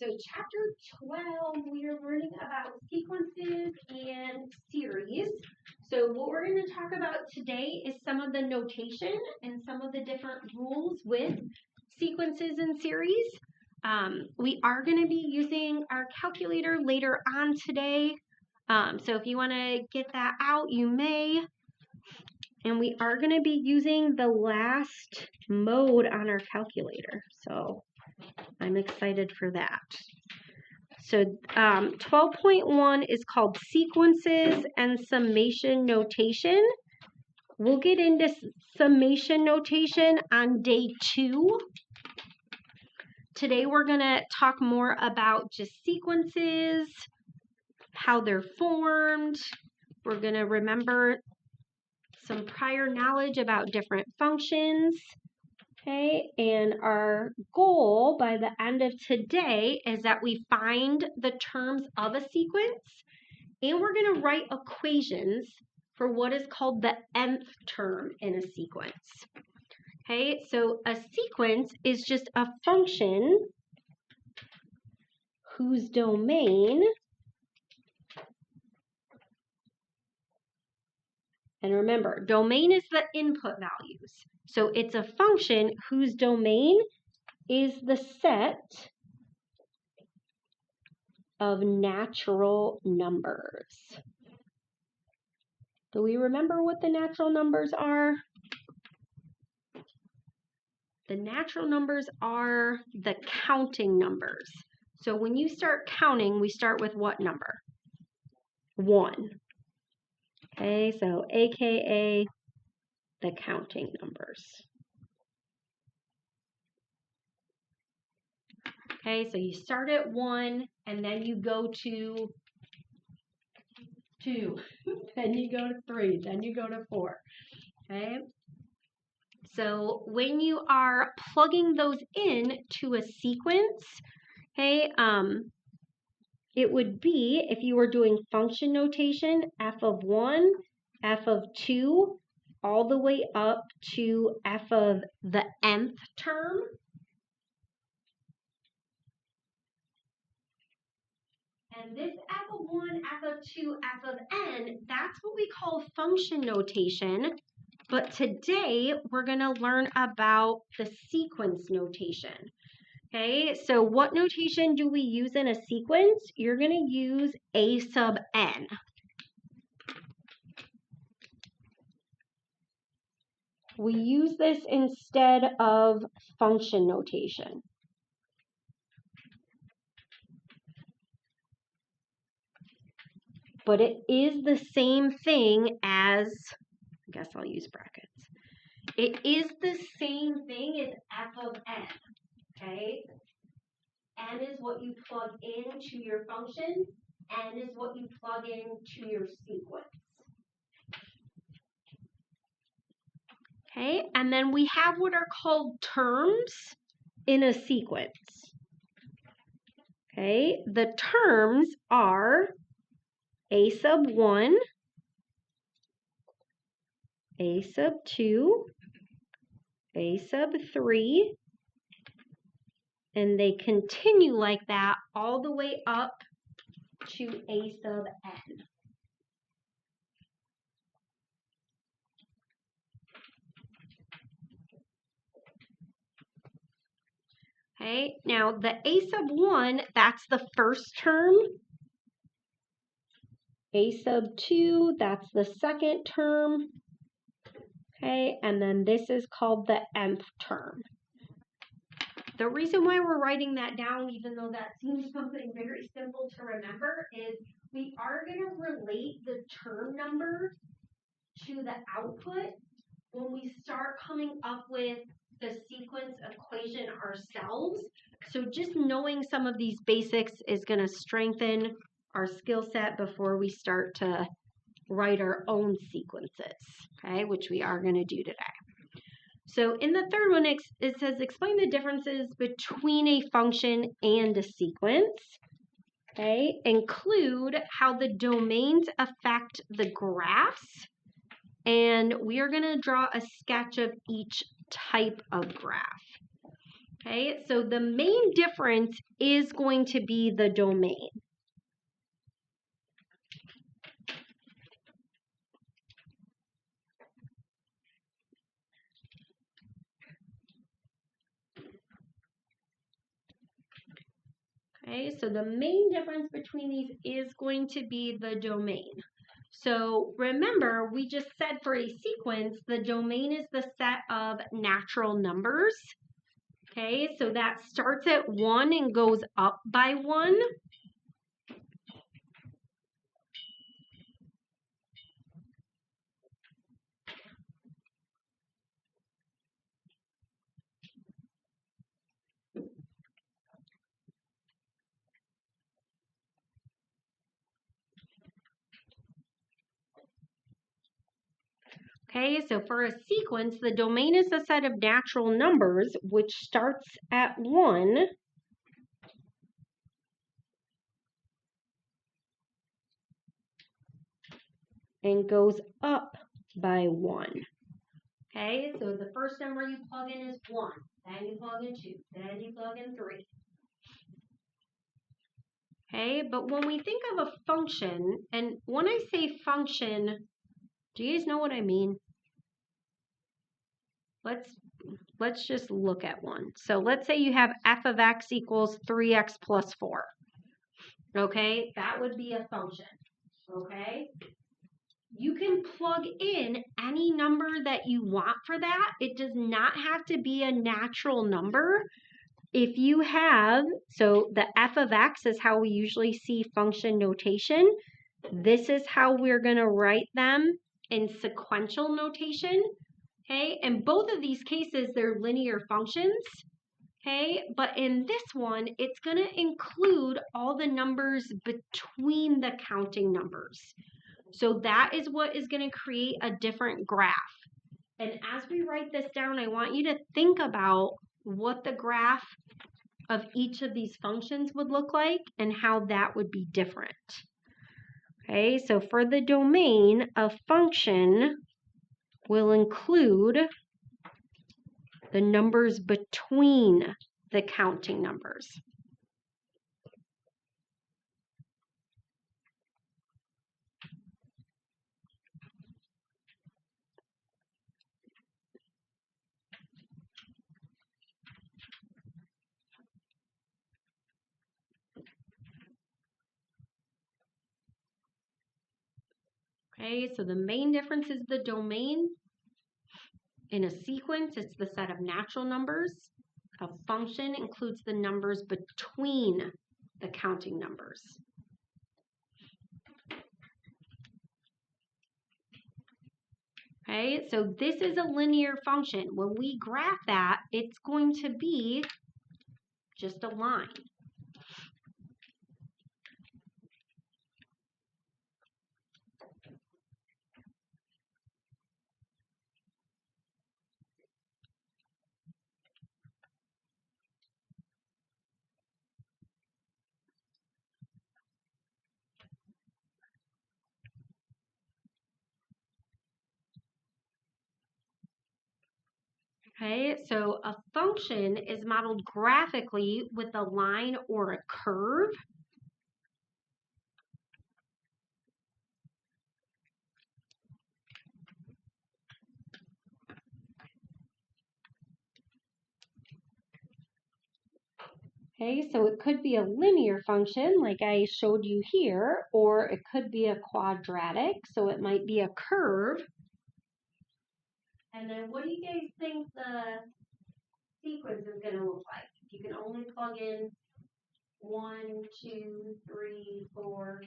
So chapter 12, we are learning about sequences and series. So what we're going to talk about today is some of the notation and some of the different rules with sequences and series. We are going to be using our calculator later on today. So if you want to get that out, you may. And we are going to be using the last mode on our calculator. So I'm excited for that. So 12.1 is called sequences and summation notation. We'll get into summation notation on day 2. Today we're going to talk more about just sequences, how they're formed. We're going to remember some prior knowledge about different functions. Okay, and our goal by the end of today is that we find the terms of a sequence, and we're going to write equations for what is called the nth term in a sequence. Okay, so a sequence is just a function whose domain, and remember, domain is the input values. So it's a function whose domain is the set of natural numbers. Do we remember what the natural numbers are? The natural numbers are the counting numbers. So when you start counting, we start with what number? 1. Okay, so AKA the counting numbers. Okay, so you start at 1 and then you go to 2, then you go to 3, then you go to 4. Okay, so when you are plugging those in to a sequence, okay, it would be, if you were doing function notation, f of 1, f of 2, all the way up to f of the nth term. And this f of 1, f of 2, f of n, that's what we call function notation. But today, we're going to learn about the sequence notation. Okay, so what notation do we use in a sequence? You're going to use a sub n. We use this instead of function notation. But it is the same thing as, I guess I'll use brackets. It is the same thing as f of n, okay? N is what you plug into your function. N is what you plug into your sequence. Okay, and then we have what are called terms in a sequence. Okay, the terms are a sub 1, a sub 2, a sub 3, and they continue like that all the way up to a sub n. Okay, now the a sub 1, that's the first term. A sub 2, that's the second term. Okay, and then this is called the nth term. The reason why we're writing that down, even though that seems something very simple to remember, is we are going to relate the term number to the output when we start coming up with the sequence equation ourselves. So just knowing some of these basics is going to strengthen our skill set before we start to write our own sequences, okay, which we are going to do today. So in the third one, it says explain the differences between a function and a sequence. Okay, include how the domains affect the graphs, and we are going to draw a sketch of each type of graph. Okay, so the main difference is going to be the domain. Okay, so the main difference between these is going to be the domain. So remember, we just said for a sequence, the domain is the set of natural numbers. Okay, so that starts at 1 and goes up by 1. Okay, so for a sequence, the domain is a set of natural numbers which starts at 1 and goes up by 1. Okay, so the first number you plug in is 1, then you plug in 2, then you plug in 3. Okay, but when we think of a function, and when I say function, do you guys know what I mean? Let's just look at one. So let's say you have f of x equals 3x plus 4. Okay, that would be a function. Okay, you can plug in any number that you want for that. It does not have to be a natural number. If you have, so the f of x is how we usually see function notation. This is how we're going to write them in sequential notation. Okay, in both of these cases, they're linear functions. Okay, but in this one, it's going to include all the numbers between the counting numbers. So that is what is going to create a different graph. And as we write this down, I want you to think about what the graph of each of these functions would look like and how that would be different. Okay, so for the domain, a function will include the numbers between the counting numbers. Okay, so the main difference is the domain. In a sequence, it's the set of natural numbers. A function includes the numbers between the counting numbers. Okay, so this is a linear function. When we graph that, it's going to be just a line. Okay, so a function is modeled graphically with a line or a curve. Okay, so it could be a linear function like I showed you here, or it could be a quadratic, so it might be a curve. And then what do you guys think the sequence is going to look like? You can only plug in 1, 2, 3, 4,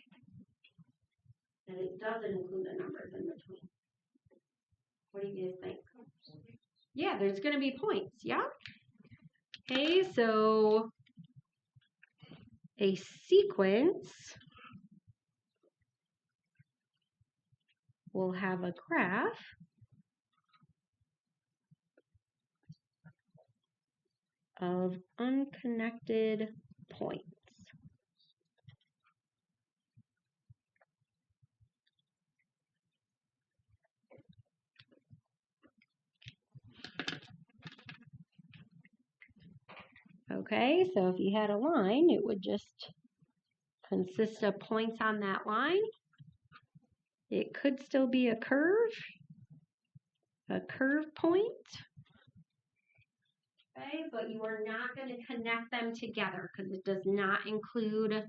and it doesn't include the numbers in between. What do you guys think? Yeah, there's going to be points, yeah? Okay, so a sequence will have a graph of unconnected points. Okay, so if you had a line, it would just consist of points on that line. It could still be a curve point. Okay, but you are not going to connect them together because it does not include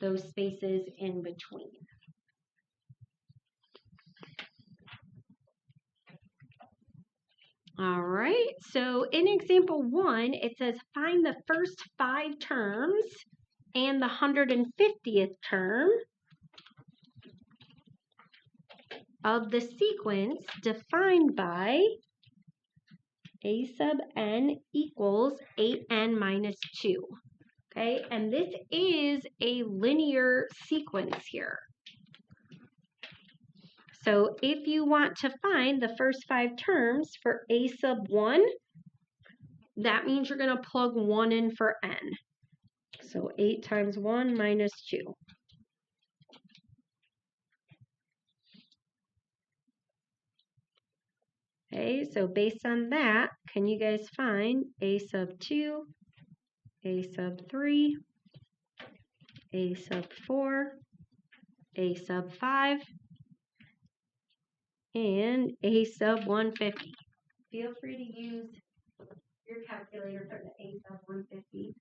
those spaces in between. All right, so in example 1, it says find the first 5 terms and the 150th term of the sequence defined by a sub n equals 8n minus 2. Okay, and this is a linear sequence here. So if you want to find the first 5 terms for a sub 1, that means you're going to plug 1 in for n. So 8 times 1 minus 2. Okay, so based on that, can you guys find a sub 2, a sub 3, a sub 4, a sub 5, and a sub 150? Feel free to use your calculator for the a sub 150.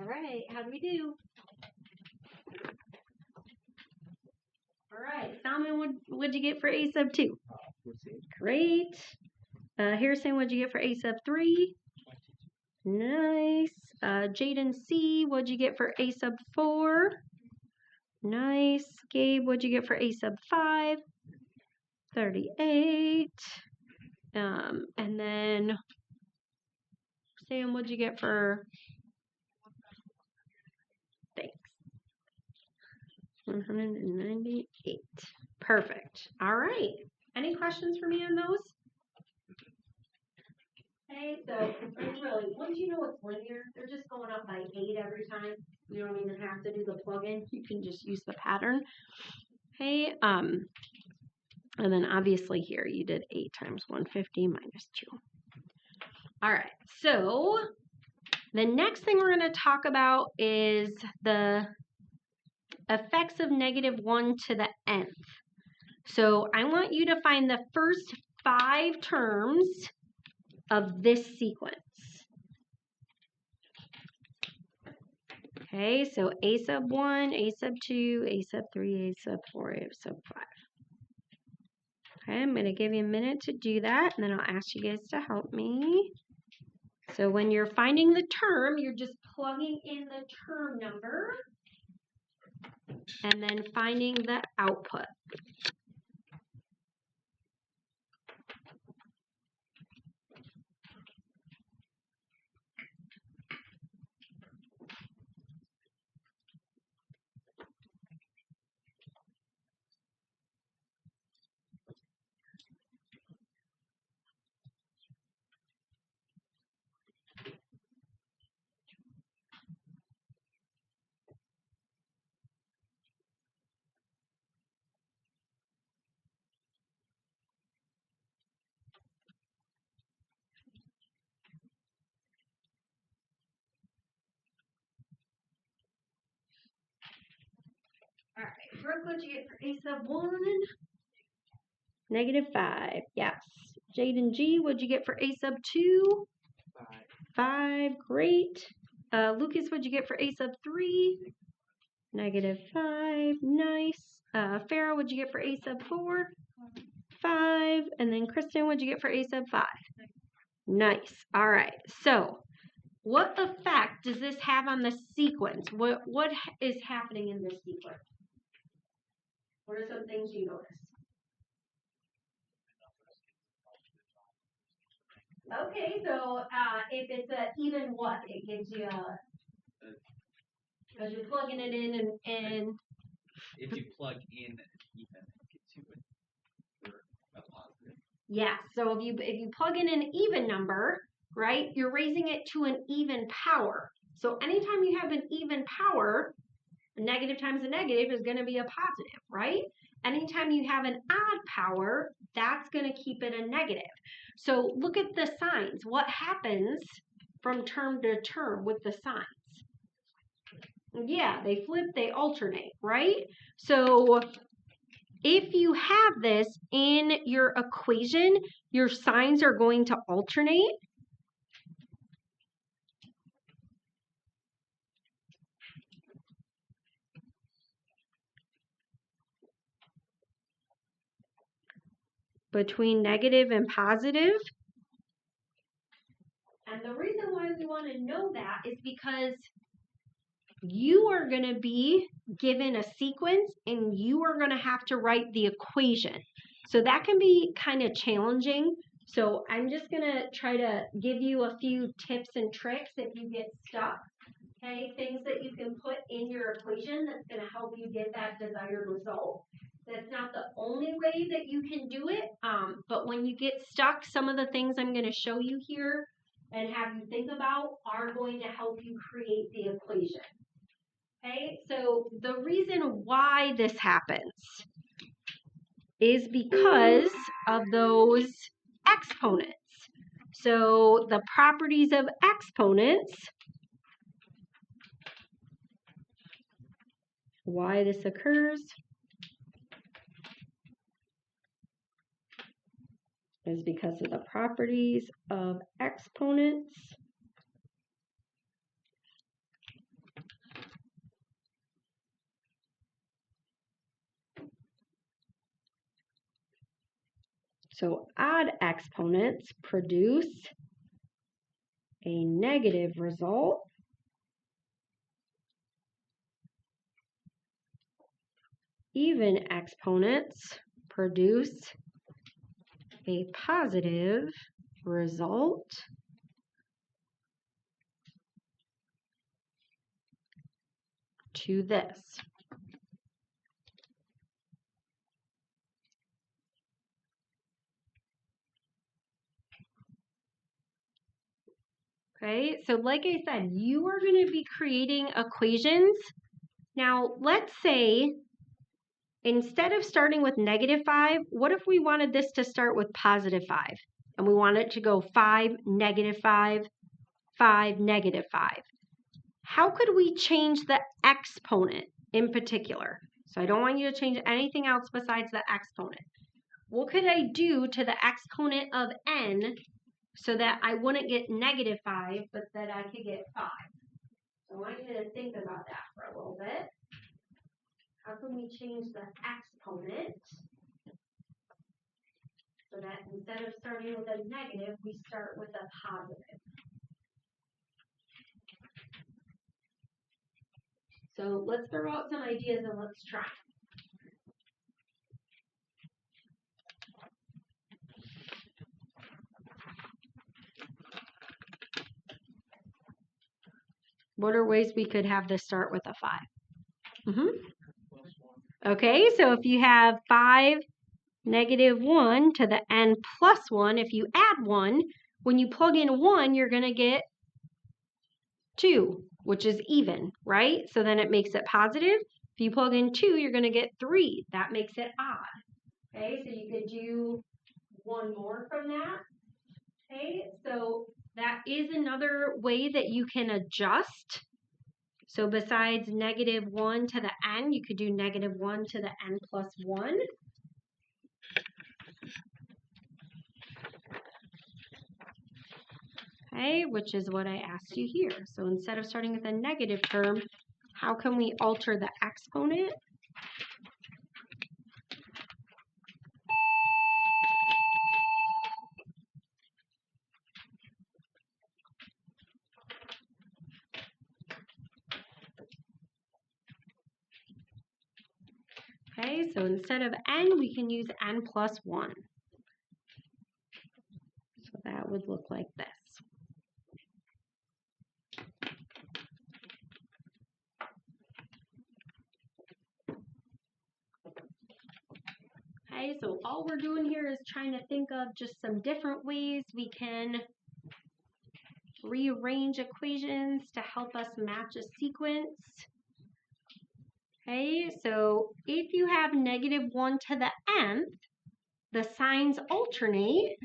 All right, how do we do? All right, Salmon, what'd you get for a sub 2? Great. Harrison, what'd you get for a sub 3? Nice. Jaden C, what'd you get for a sub 4? Nice. Gabe, what'd you get for a sub 5? 38. And then Sam, what'd you get for? Thanks. 198. Perfect. All right. Any questions for me on those? Okay, so really, once you know it's linear, they're just going up by 8 every time. You don't even have to do the plug-in. You can just use the pattern. Okay, and then obviously here you did 8 times 150 minus 2. All right, so the next thing we're going to talk about is the effects of -1 to the nth. So I want you to find the first 5 terms of this sequence. Okay, so a sub 1, a sub 2, a sub 3, a sub 4, a sub 5. Okay, I'm going to give you a minute to do that, and then I'll ask you guys to help me. So when you're finding the term, you're just plugging in the term number and then finding the output. Brooke, what'd you get for a sub 1? -5, yes. Jaden G, what'd you get for a sub 2? 5, great. Lucas, what'd you get for a sub 3? -5, nice. Farah, what'd you get for a sub 4? 5. And then Kristen, what'd you get for a sub 5? Nice. All right. So, what effect does this have on the sequence? What is happening in this sequence? What are some things you notice? Okay, so if it's an even what, it gives you a, because you're plugging it in and if you plug in even, it gets you a positive. Yeah, so if you plug in an even number, right, you're raising it to an even power. So anytime you have an even power, a negative times a negative is going to be a positive, right? Anytime you have an odd power, that's going to keep it a negative. So look at the signs. What happens from term to term with the signs? Yeah, they flip, they alternate, right? So if you have this in your equation, your signs are going to alternate. Between negative and positive. And the reason why we want to know that is because you are going to be given a sequence and you are going to have to write the equation. So that can be kind of challenging. So I'm just going to try to give you a few tips and tricks if you get stuck. Okay, things that you can put in your equation that's going to help you get that desired result. That's not the only way that you can do it, but when you get stuck, some of the things I'm going to show you here and have you think about are going to help you create the equation. Okay, so the reason why this happens is because of those exponents. So the properties of exponents, why this occurs, is because of the properties of exponents. So odd exponents produce a negative result. Even exponents produce a positive result. To this. Okay, so like I said, you are going to be creating equations. Now, let's say instead of starting with -5, what if we wanted this to start with +5? And we want it to go 5, -5, 5, -5. How could we change the exponent in particular? So I don't want you to change anything else besides the exponent. What could I do to the exponent of n so that I wouldn't get -5, but that I could get 5? So I want you to think about that for a little bit. How can we change the exponent so that instead of starting with a negative, we start with a positive? So let's throw out some ideas and let's try. What are ways we could have this start with a 5? Okay, so if you have 5, -1 to the n plus 1, if you add 1, when you plug in 1, you're going to get 2, which is even, right? So then it makes it positive. If you plug in 2, you're going to get 3. That makes it odd. Okay, so you could do one more from that. Okay, so that is another way that you can adjust. So besides negative 1 to the n, you could do negative 1 to the n plus 1. Okay, which is what I asked you here. So instead of starting with a negative term, how can we alter the exponent? Okay, so instead of n, we can use n plus 1. So that would look like this. Okay, so all we're doing here is trying to think of just some different ways we can rearrange equations to help us match a sequence. Okay, so if you have negative 1 to the nth, the signs alternate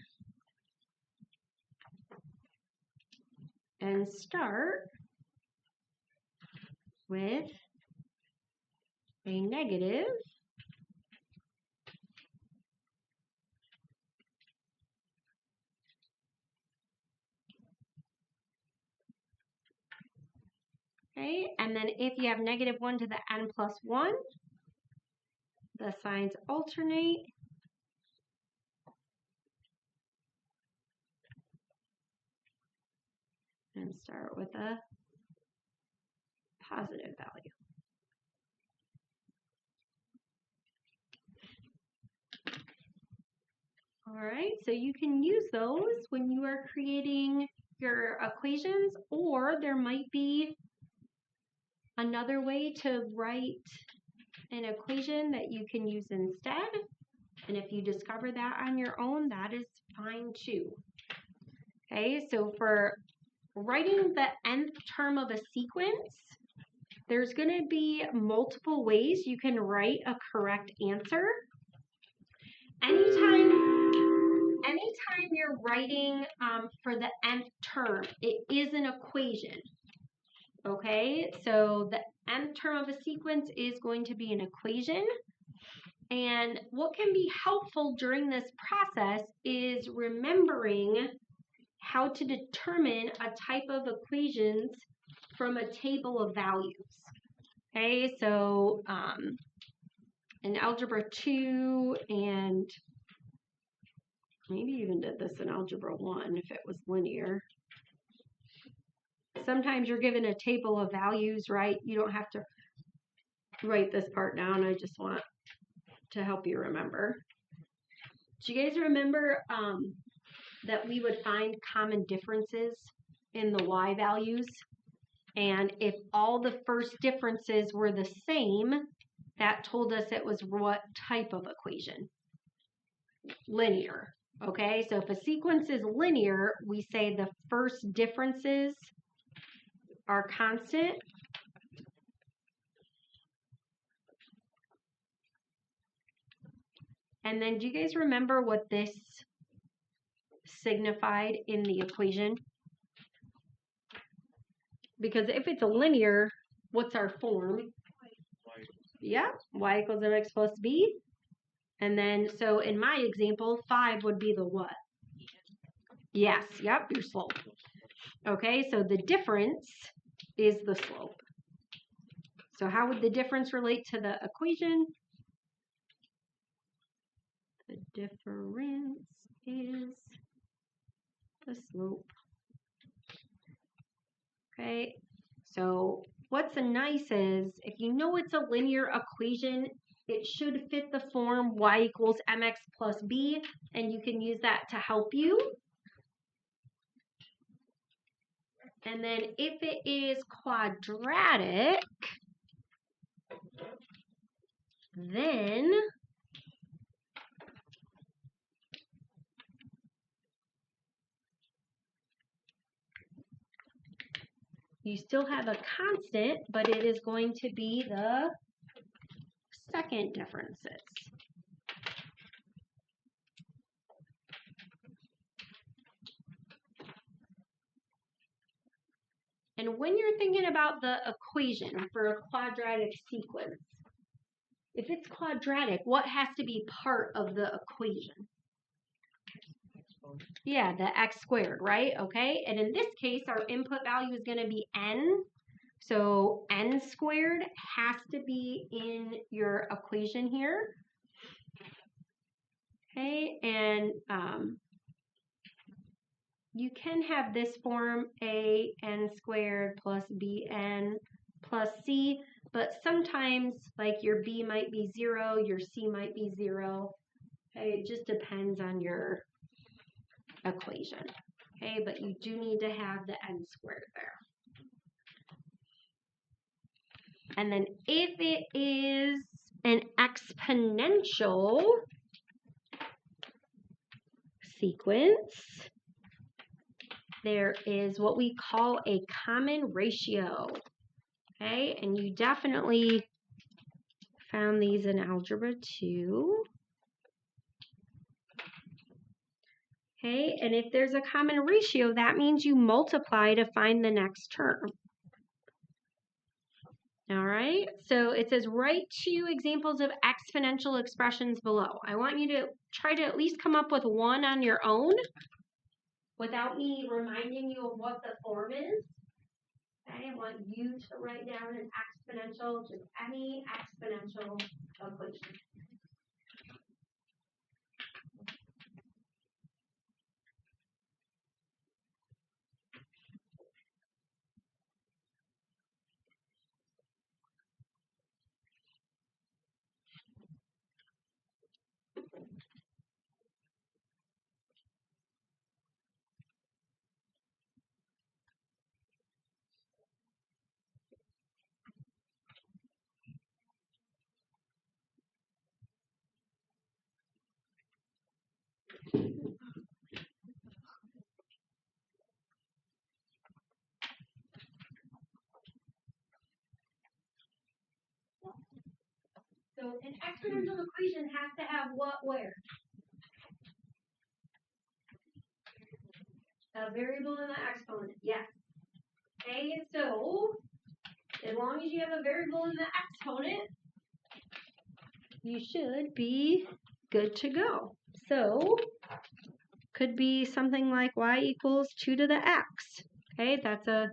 and start with a negative okay, and then if you have negative 1 to the n plus 1, the signs alternate and start with a positive value. All right, so you can use those when you are creating your equations, or there might be another way to write an equation that you can use instead. And if you discover that on your own, that is fine too. Okay, so for writing the nth term of a sequence, there's going to be multiple ways you can write a correct answer. Anytime you're writing for the nth term, it is an equation. Okay, so the nth term of a sequence is going to be an equation. And what can be helpful during this process is remembering how to determine a type of equations from a table of values. Okay, so in Algebra 2 and maybe even did this in Algebra 1 if it was linear. Sometimes you're given a table of values, right? You don't have to write this part down. I just want to help you remember. Do you guys remember that we would find common differences in the y values? And if all the first differences were the same, that told us it was what type of equation? Linear. Okay, so if a sequence is linear, we say the first differences are constant. And then do you guys remember what this signified in the equation? Because if it's a linear, what's our form? Yeah, y equals mx plus b. And then, so in my example, 5 would be the what? Yes, yep, your slope. Okay, so the difference is the slope. So how would the difference relate to the equation? The difference is the slope. Okay, so what's nice is if you know it's a linear equation, it should fit the form y equals mx plus b, and you can use that to help you. And then if it is quadratic, then you still have a constant, but it is going to be the second differences. And when you're thinking about the equation for a quadratic sequence? If it's quadratic, what has to be part of the equation? Yeah, the x squared, right? Okay, and in this case, our input value is going to be n. So n squared has to be in your equation here. Okay, and you can have this form a n squared plus bn plus c, but sometimes like your b might be 0, your c might be 0. Okay, it just depends on your equation. Okay, but you do need to have the n squared there. And then if it is an exponential sequence, there is what we call a common ratio. Okay, and you definitely found these in Algebra 2. Okay, and if there's a common ratio, that means you multiply to find the next term. All right, so it says write 2 examples of exponential expressions below. I want you to try to at least come up with one on your own without me reminding you of what the form is. Okay, I want you to write down an exponential, just any exponential equation. So an exponential equation has to have what where? A variable and an exponent, yes. Okay, so as long as you have a variable and the exponent, you should be good to go. So could be something like y equals 2 to the x. Okay, that's a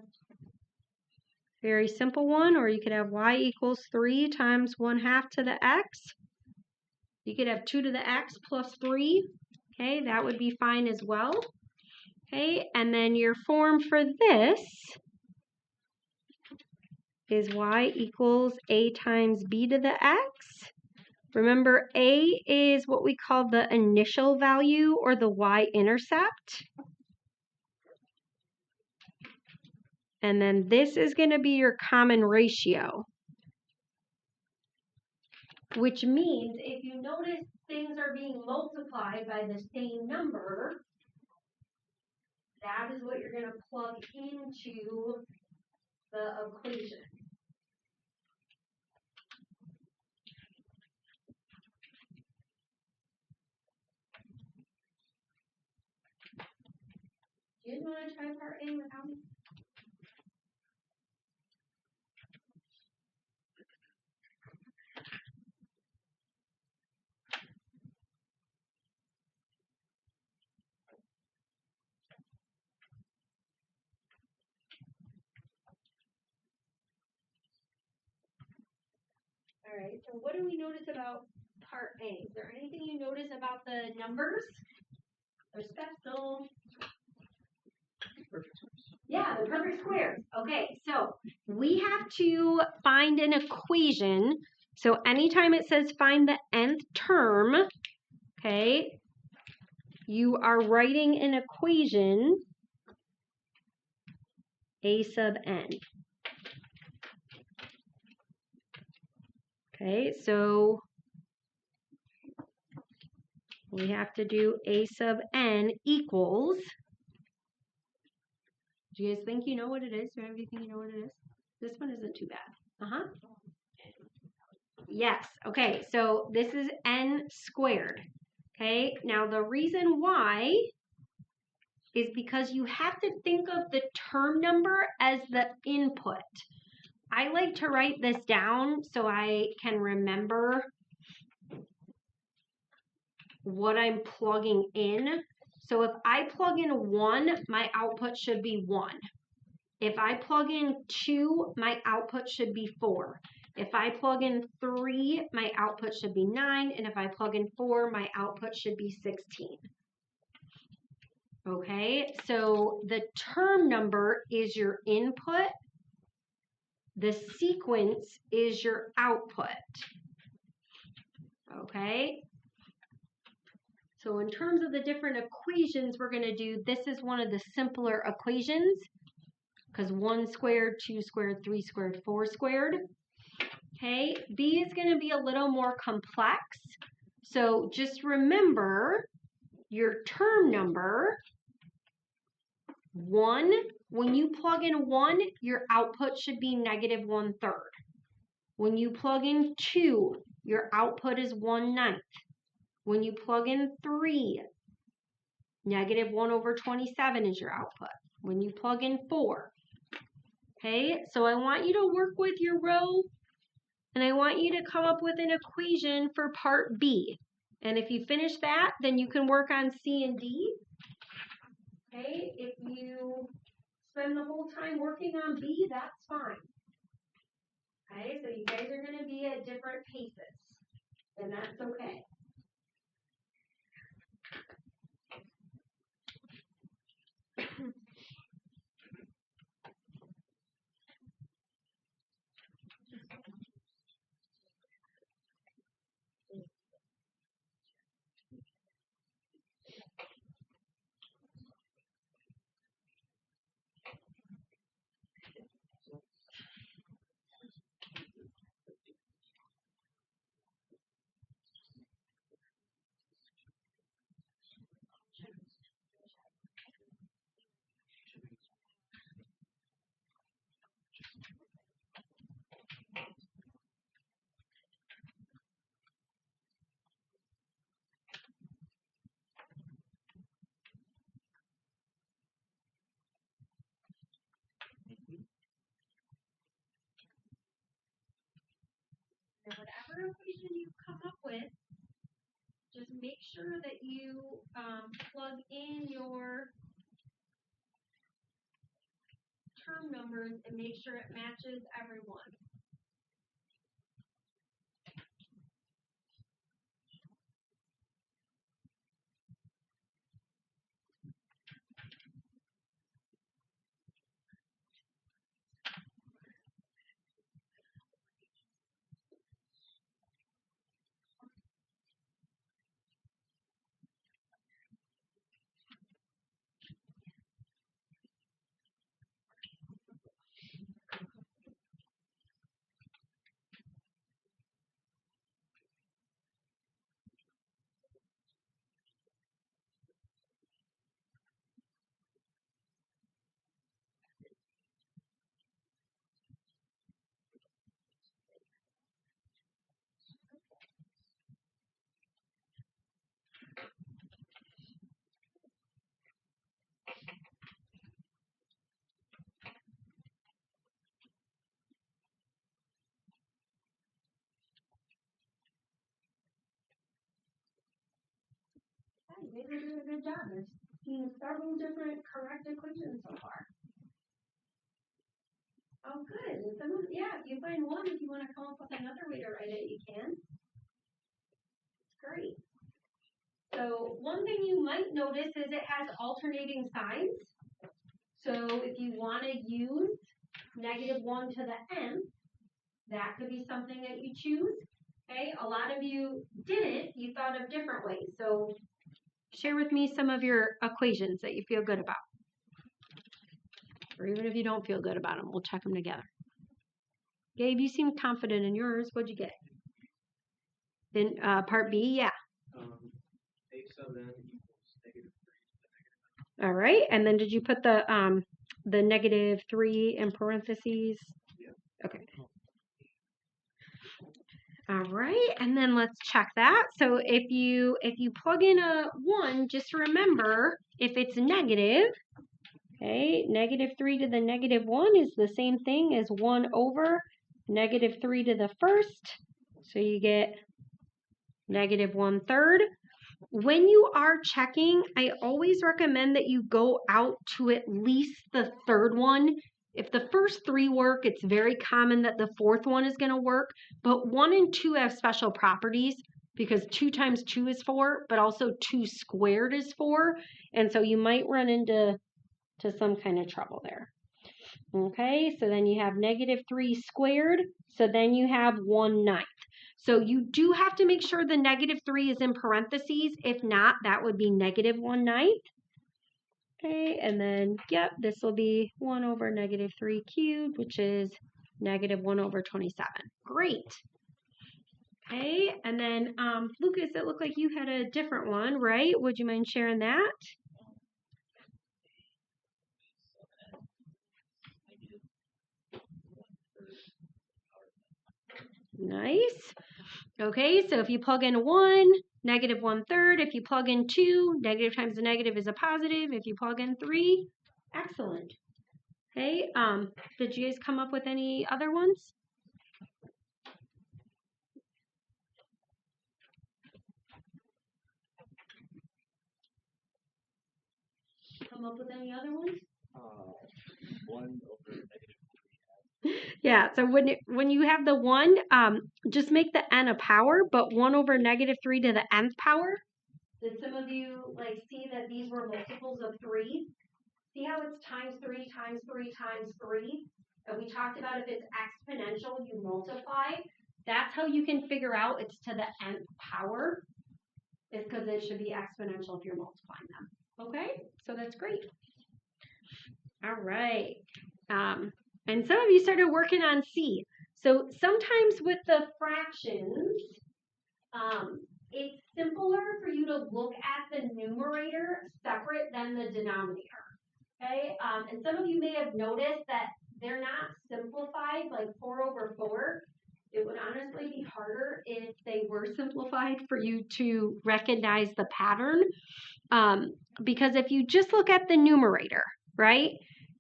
very simple one. Or you could have y equals 3 times 1/2 to the x. You could have 2 to the x plus 3. Okay, that would be fine as well. Okay, and then your form for this is y equals a times b to the x. Remember, a is what we call the initial value or the y-intercept. And then this is going to be your common ratio, which means if you notice things are being multiplied by the same number, that is what you're going to plug into the equation. Do you guys want to try part A without me? All right, so what do we notice about part A? Is there anything you notice about the numbers? They're special. Yeah, the perfect squares. Okay, so we have to find an equation. So anytime it says find the nth term, okay, you are writing an equation, a sub n. Okay, so we have to do a sub n equals. Do you guys think you know what it is? Do you think you know what it is? This one isn't too bad. Yes. Okay, so this is n squared. Okay, now the reason why is because you have to think of the term number as the input. I like to write this down so I can remember what I'm plugging in. So if I plug in 1, my output should be 1. If I plug in 2, my output should be 4. If I plug in 3, my output should be 9. And if I plug in 4, my output should be 16. Okay, so the term number is your input. The sequence is your output. Okay, so in terms of the different equations we're going to do, this is one of the simpler equations because 1 squared, 2 squared, 3 squared, 4 squared. Okay, B is going to be a little more complex. So just remember your term number. 1, when you plug in 1, your output should be -1/3. When you plug in 2, your output is 1/9. When you plug in 3, -1/27 is your output. When you plug in 4, okay, so I want you to work with your row, and I want you to come up with an equation for part B. And if you finish that, then you can work on C and D. Okay, if you spend the whole time working on B, that's fine. Okay, so you guys are going to be at different paces, and that's okay. And whatever equation you come up with, just make sure that you plug in your term numbers and make sure it matches everyone. You guys are doing a good job. There's several different correct equations so far. Oh, good. Yeah, if you find one, if you want to come up with another way to write it, you can. Great. So one thing you might notice is it has alternating signs. So if you want to use -1 to the nth, that could be something that you choose. Okay, a lot of you didn't. You thought of different ways. So share with me some of your equations that you feel good about. Or even if you don't feel good about them, we'll check them together. Gabe, you seem confident in yours. What'd you get? In part B, yeah. A sub n equals -3. All right, and then did you put the -3 in parentheses? Yeah. Okay. All right, and then let's check that. So if you plug in a 1, just remember if it's negative, Okay, negative 3 to the negative 1 is the same thing as 1 over negative 3 to the first. So you get negative 1/3. When you are checking, I always recommend that you go out to at least the third one. If the first 3 work, it's very common that the fourth one is going to work, but 1 and 2 have special properties because 2 times 2 is 4, but also 2 squared is 4, and so you might run into some kind of trouble there. Okay, so then you have negative 3 squared, so then you have 1/9. So you do have to make sure the negative 3 is in parentheses. If not, that would be negative 1/9. Okay, and then, yep, this will be 1 over negative 3 cubed, which is negative 1 over 27. Great. Okay, and then, Lucas, it looked like you had a different one, right? Would you mind sharing that? Nice. Okay, so if you plug in 1, negative 1/3. If you plug in 2, negative times the negative is a positive. If you plug in 3, excellent. Okay, did you guys come up with any other ones? Come up with any other ones? 1 over negative 3. Yeah, so when you have the 1, just make the n a power, but 1 over negative 3 to the nth power. Did some of you see that these were multiples of 3? See how it's times 3 times 3 times 3? And we talked about if it's exponential, you multiply. That's how you can figure out it's to the nth power. It's because it should be exponential if you're multiplying them. Okay, so that's great. All right. And some of you started working on C. So sometimes with the fractions, it's simpler for you to look at the numerator separate than the denominator. Okay, and some of you may have noticed that they're not simplified like 4 over 4. It would honestly be harder if they were simplified for you to recognize the pattern. Because if you just look at the numerator, right,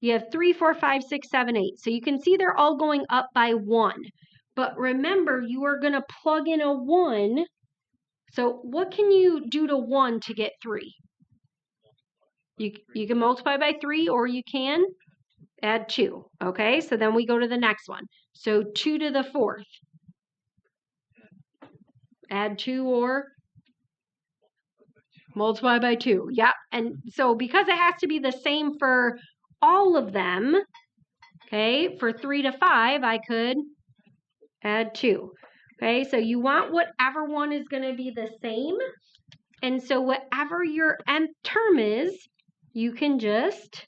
you have 3, 4, 5, 6, 7, 8. So you can see they're all going up by 1. But remember, you are going to plug in a 1. So what can you do to 1 to get 3? You can multiply by 3, or you can add 2. Okay, so then we go to the next one. So 2 to the 4th. Add 2 or multiply by 2. Yep, and so because it has to be the same for all of them, okay, for 3 to 5, I could add 2. Okay, so you want whatever one is going to be the same. And so whatever your nth term is, you can just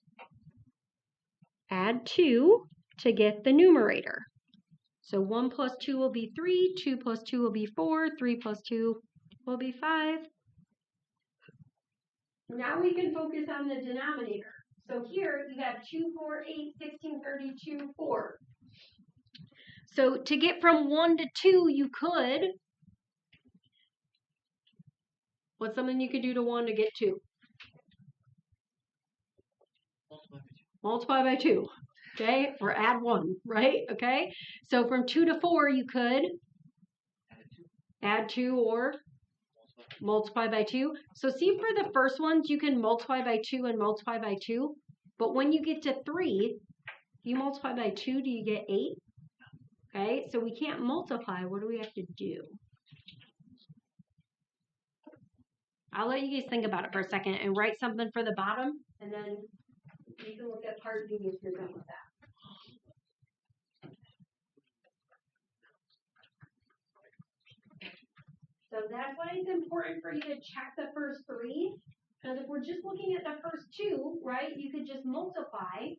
add 2 to get the numerator. So 1 plus 2 will be 3, 2 plus 2 will be 4, 3 plus 2 will be 5. Now we can focus on the denominator. So here you have 2, 4, 8, 16, 32, 4. So to get from 1 to 2, you could, what's something you could do to 1 to get 2? Multiply by 2, okay? Or add 1, right? Okay? So from 2 to 4, you could add 2 or multiply by 2. So see, for the first ones, you can multiply by 2 and multiply by 2. But when you get to 3, you multiply by 2, do you get 8? Okay, so we can't multiply. What do we have to do? I'll let you guys think about it for a second and write something for the bottom, and then you can look at part B if you're done with that. So that's why it's important for you to check the first 3. Because if we're just looking at the first 2, right, you could just multiply.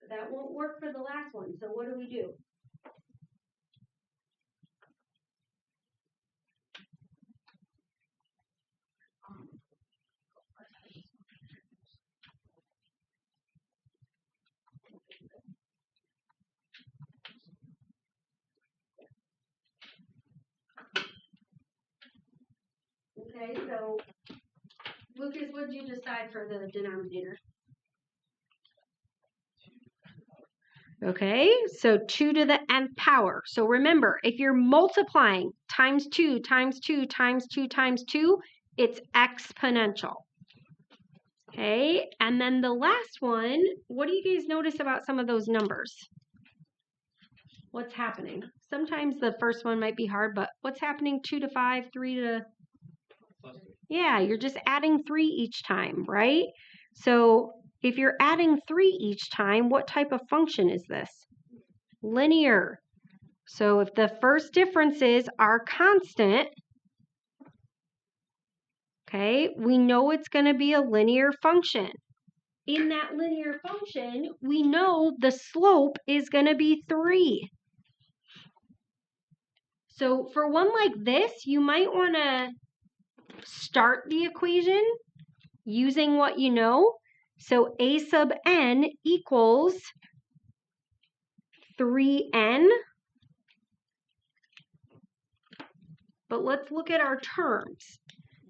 That won't work for the last one. So what do? Okay, so Lucas, what did you decide for the denominator? Okay, so 2 to the nth power. So remember, if you're multiplying times 2 times 2 times 2 times 2, it's exponential. Okay, and then the last one, what do you guys notice about some of those numbers? What's happening? Sometimes the first one might be hard, but what's happening 2 to 5, 3 to... Yeah, you're just adding 3 each time, right? So if you're adding 3 each time, what type of function is this? Linear. So if the first differences are constant, okay, we know it's going to be a linear function. In that linear function, we know the slope is going to be 3. So for one like this, you might want to start the equation using what you know. So a sub n equals 3n. But let's look at our terms.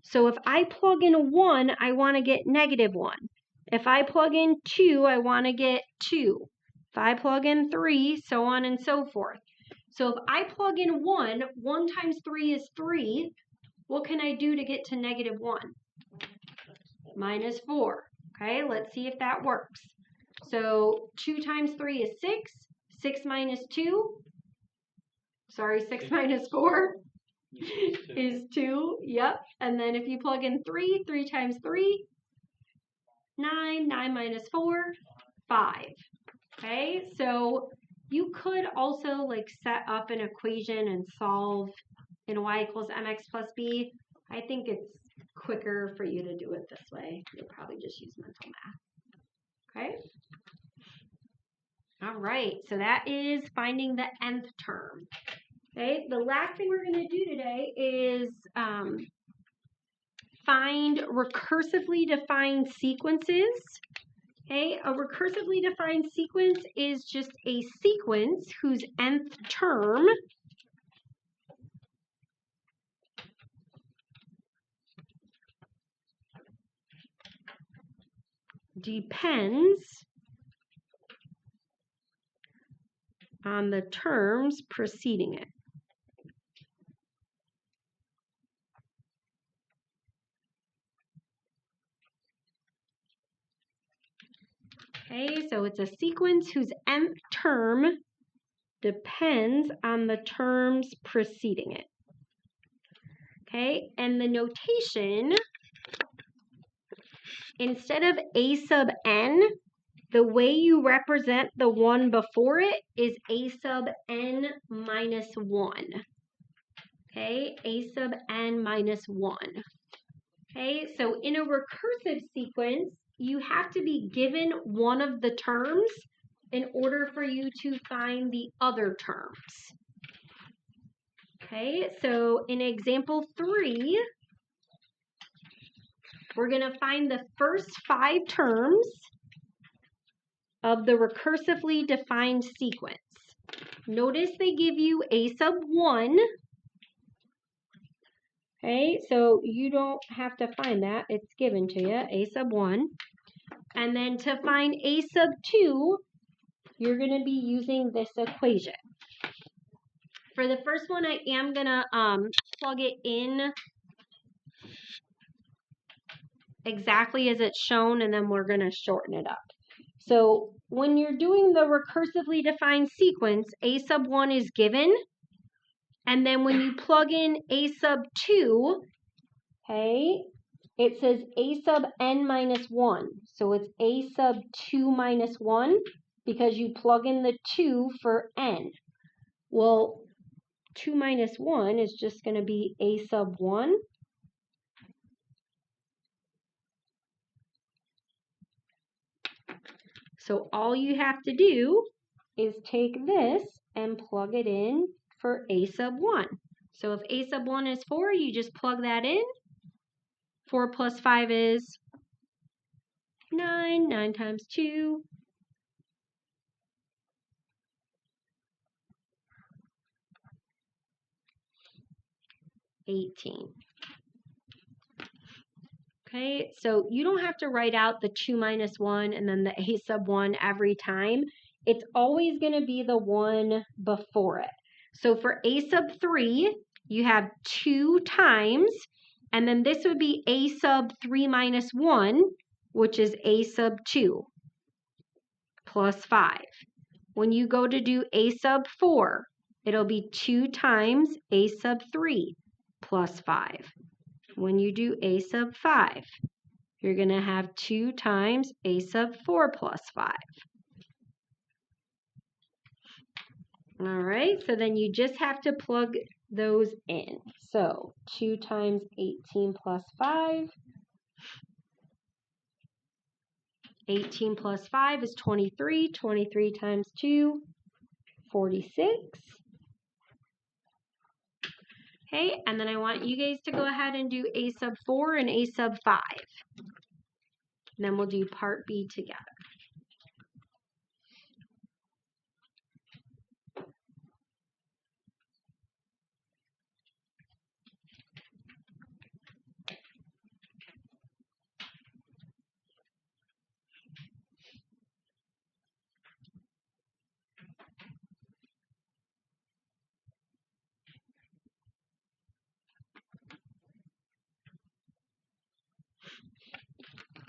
So if I plug in a 1, I want to get -1. If I plug in 2, I want to get 2. If I plug in 3, so on and so forth. So if I plug in 1, 1 times 3 is 3. What can I do to get to -1? -4. Okay, let's see if that works. So 2 times 3 is 6. 6 minus 2. Sorry, 6 minus 4 is 2. Yep. And then if you plug in 3, 3 times 3, 9. 9 minus 4, 5. Okay, so you could also like set up an equation and solve in y equals mx plus b. I think it's quicker for you to do it this way. You'll probably just use mental math. Okay. All right, so that is finding the nth term. Okay, the last thing we're going to do today is find recursively defined sequences. Okay, a recursively defined sequence is just a sequence whose nth term depends on the terms preceding it. Okay, so it's a sequence whose nth term depends on the terms preceding it. Okay, and the notation, instead of a sub n, the way you represent the one before it is a sub n minus 1. Okay, a sub n minus 1. Okay, so in a recursive sequence, you have to be given one of the terms in order for you to find the other terms. Okay, so in example 3, we're going to find the first 5 terms of the recursively defined sequence. Notice they give you a sub 1. Okay, so you don't have to find that. It's given to you, a sub 1. And then to find a sub 2, you're going to be using this equation. For the first one, I am going to plug it in exactly as it's shown, and then we're going to shorten it up. So when you're doing the recursively defined sequence, a sub 1 is given. And then when you plug in a sub 2, okay, it says a sub n minus 1. So it's a sub 2 minus 1 because you plug in the 2 for n. Well, 2 minus 1 is just going to be a sub 1. So all you have to do is take this and plug it in for a sub 1. So if a sub 1 is 4, you just plug that in. 4 plus 5 is 9. 9 times 2. 18. Okay, so you don't have to write out the 2 minus 1 and then the a sub 1 every time. it's always going to be the one before it. So for a sub 3, you have 2 times, and then this would be a sub 3 minus 1, which is a sub 2 plus 5. When you go to do a sub 4, it'll be 2 times a sub 3 plus 5. When you do a sub 5, you're going to have 2 times a sub 4 plus 5. All right, so then you just have to plug those in. So 2 times 18 plus 5. 18 plus 5 is 23. 23 times 2, 46. Okay, and then I want you guys to go ahead and do a sub 4 and a sub 5. And then we'll do part B together.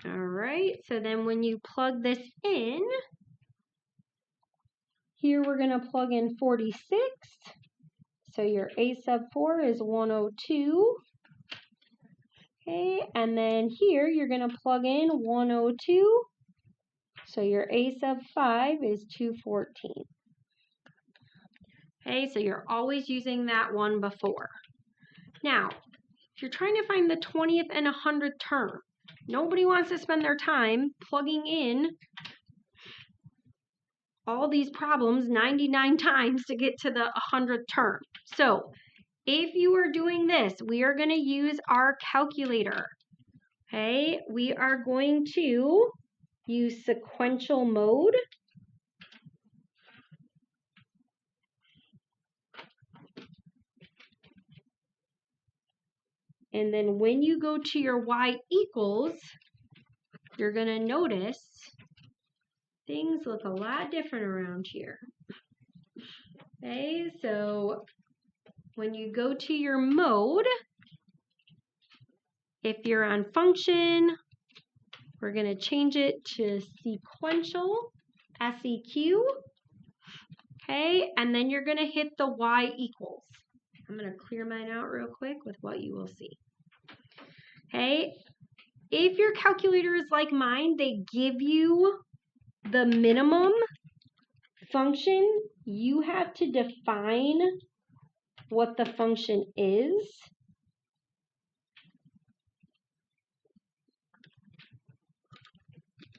All right, so then when you plug this in, here we're going to plug in 46. So your a sub 4 is 102. Okay, and then here you're going to plug in 102. So your a sub 5 is 214. Okay, so you're always using that one before. Now, if you're trying to find the 20th and 100th term, nobody wants to spend their time plugging in all these problems 99 times to get to the 100th term. So if you are doing this, we are going to use our calculator. Okay, we are going to use sequential mode. And then when you go to your y equals, you're going to notice things look a lot different around here. Okay, so when you go to your mode, if you're on function, we're going to change it to sequential, SEQ. Okay, and then you're going to hit the y equals. I'm going to clear mine out real quick with what you will see. Okay, if your calculator is like mine, they give you the minimum function. You have to define what the function is.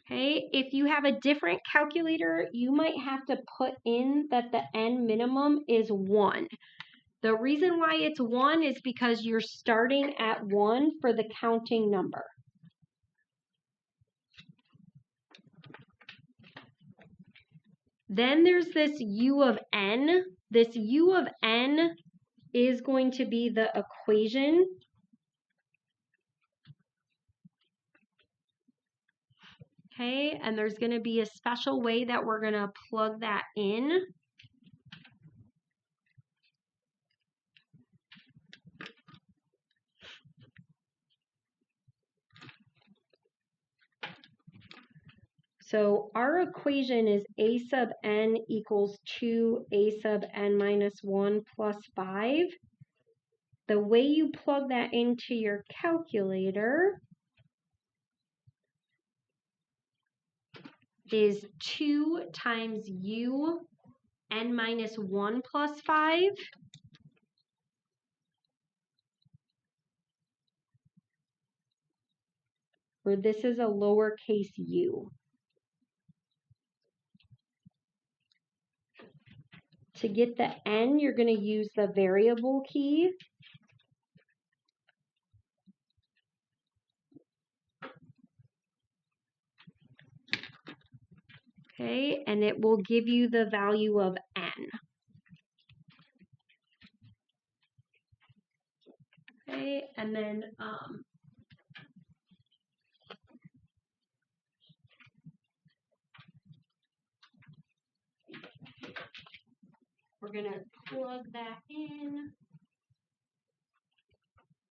Okay, if you have a different calculator, you might have to put in that the n minimum is 1. The reason why it's 1 is because you're starting at 1 for the counting number. Then there's this u of n. This u of n is going to be the equation. Okay, and there's going to be a special way that we're going to plug that in. So our equation is a sub n equals 2 a sub n minus 1 plus 5. The way you plug that into your calculator is 2 times u n minus 1 plus 5 where this is a lowercase u. To get the n, you're going to use the variable key. Okay, and it will give you the value of n. Okay, and then We're going to plug that in.